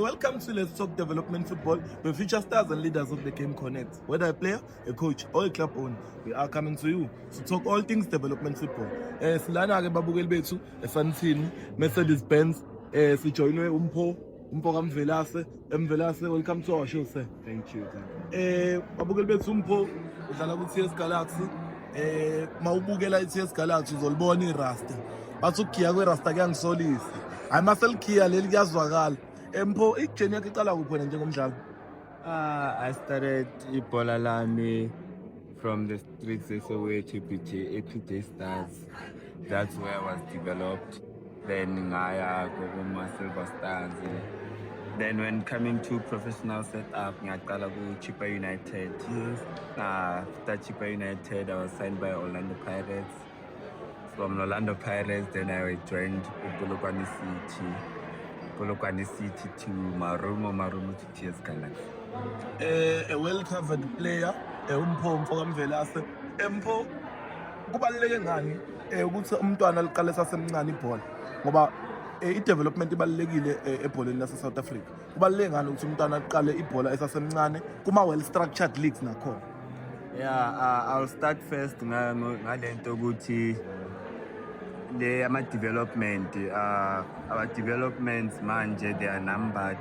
Welcome to Let's Talk Development Football, where future stars and leaders of the game connect. Whether a player, a coach, or a club owner, we are coming to you to talk all things development football. Silana ke babukeli bethu eSandton, Mercedes-Benz, sijoyinwe umpho kaMvelase, welcome to our show, sir. Thank you. Babukeli bethu umpho udlala ku-TS Galaxy. Mawubukela i-TS Galaxy uzolibona irasta. Bathi ukukhiya kwerasta kuyangisolisa. Hayi maselikhiya leli kuyazwakala. Mpho ijeni yakhe iqala kuphi wena njengomdlali? I started ibhola lami from the streets eSoweto APJ Stars. That's where I was developed. Then ngaya kuma Silver Stars. Then when coming to professional setup, ngaqala ku Chippa United. Yes. After Chippa United, I was signed by Orlando Pirates. From Orlando Pirates, then I joined Polokwane City to Marumo to TS Galaxy. A well-covered player, umpho kaMvelase. Mpho kubaluleke ngani ukuthi umntwana liqale sasemncane ibhola? Ngoba i-development ibalulekile ebholeni lase South Africa. Kubaluleke ngani ukuthi umntwana aqale ibhola esasemncane kuma well-structured leagues nakhona? Yeah, I'll start first ngalento ukuthi ama development our developments manje they are numbered,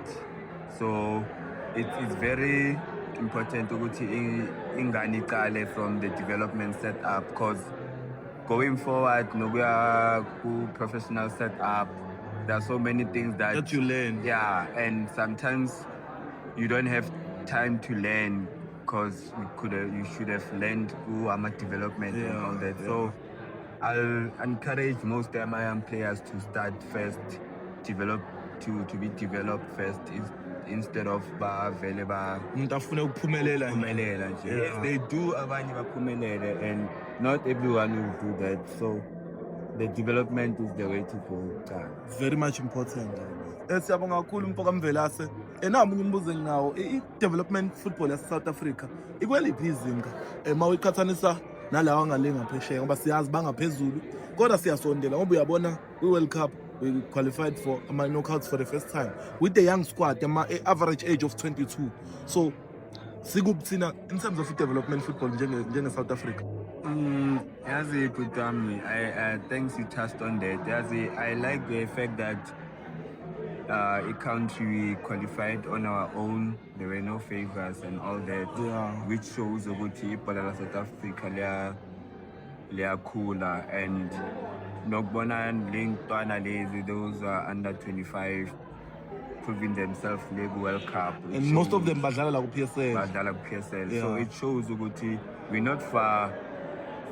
so it's very important ukuthi ingane iqale from the development setup, because going forward nokuya ku professional setup there are so many things that you learn. Yeah, and sometimes you don't have time to learn because you should have learned ama development and all that. So I'll encourage most of my young players to start first, to be developed first instead of umuntu afune ukuphumelela nje. Yes, they do abanye baphumelele, and not everyone will do that. So the development is the way to go. Very much important. Siyabonga kakhulu umpho kaMvelase. Nami umbuzo enginawo, i-development football yase South Africa ikweliphi izinga mawuyiqhathanisa nalawa ngale ngaphesheya, ngoba siyazi bangaphezulu kodwa siyasondela ngoba uyabona kwi-World Cup we qualified for ama knockouts for the first time with the young squad, average age of 22. So sikubuthina in terms of development football njenge South Africa. Yazi Kutami, I thanks you touched on that. Yazi, I like the fact that a country qualified on our own, there were no favors and all that, which shows ukuthi ibhola la South Africa liya cooler, and nokubona lentwana lezi those are under 25 proving themselves in the World Cup, and most of them badlala la ku PSL. So it shows ukuthi we're not far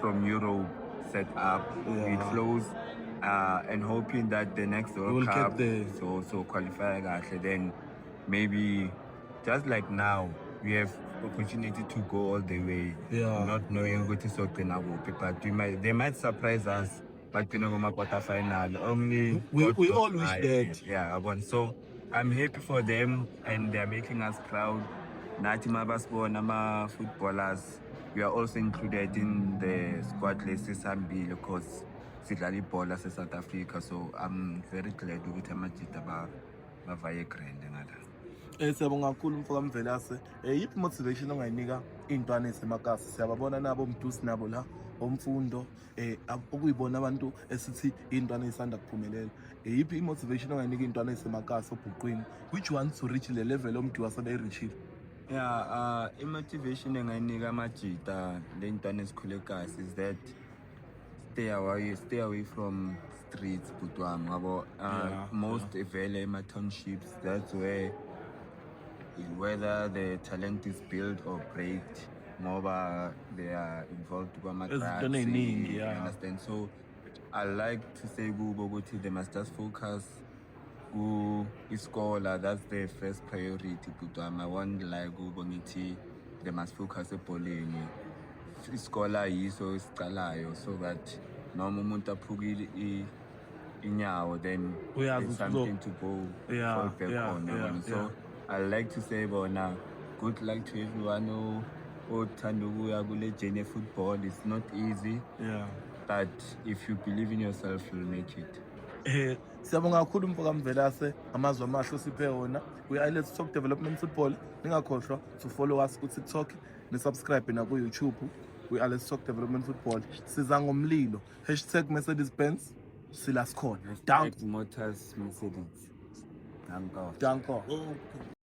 from Europe set up. It flows and hoping that the next World Cup so qualify kahle, then maybe just like now we have opportunity to go all the way, not knowing what is going to but they might surprise us, but quarter final only we all wish that. So I'm happy for them, and they're making us proud. Nathi mabasibona ama footballers, we are also included in the squad list sihambile because sidlala ibhola South Africa. So I'm very glad ukuthi amajita bavaye grand ngala. Siyabonga kakhulu umfo kaMvelase. Yiphi motivation ongayinika intwana esemakasi? Siyababona nabo umdusi nabo la omfundo okuyibona abantu esithi intwana isanda kuphumelela. Yiphi imotivation ongayinika intwana esemakasi obhuqwini which wants to reach the level omntu wasebeyirichile? Yeah, motivation engayinika amajita lentwana esikhulekazi is that stay away from streets, Butwang. Most vele my townships, that's where whether the talent is built or break, more they are involved with you understand. So I like to say they must just focus scholar, that's their first priority. I want like they must focus upon scholar yiso isicalayo, so that noma umuntu aphukile inyawo then there's something to go back on. So I like to say bona good luck to everyone who othanda ukuya kule journey football. It's not easy, but if you believe in yourself you'll make it. Siyabonga kakhulu mfoka Mvelase, amazwi amahle osiphe wona. Let's Talk Development Football. Ningakhohlwa to follow us ku TikTok, ni subscribe na ku YouTube. Let's Talk Development Football. Siza ngomlilo. #Mercedes Benz. Sila sikhona. Motors Mercedes. Danke. Danke.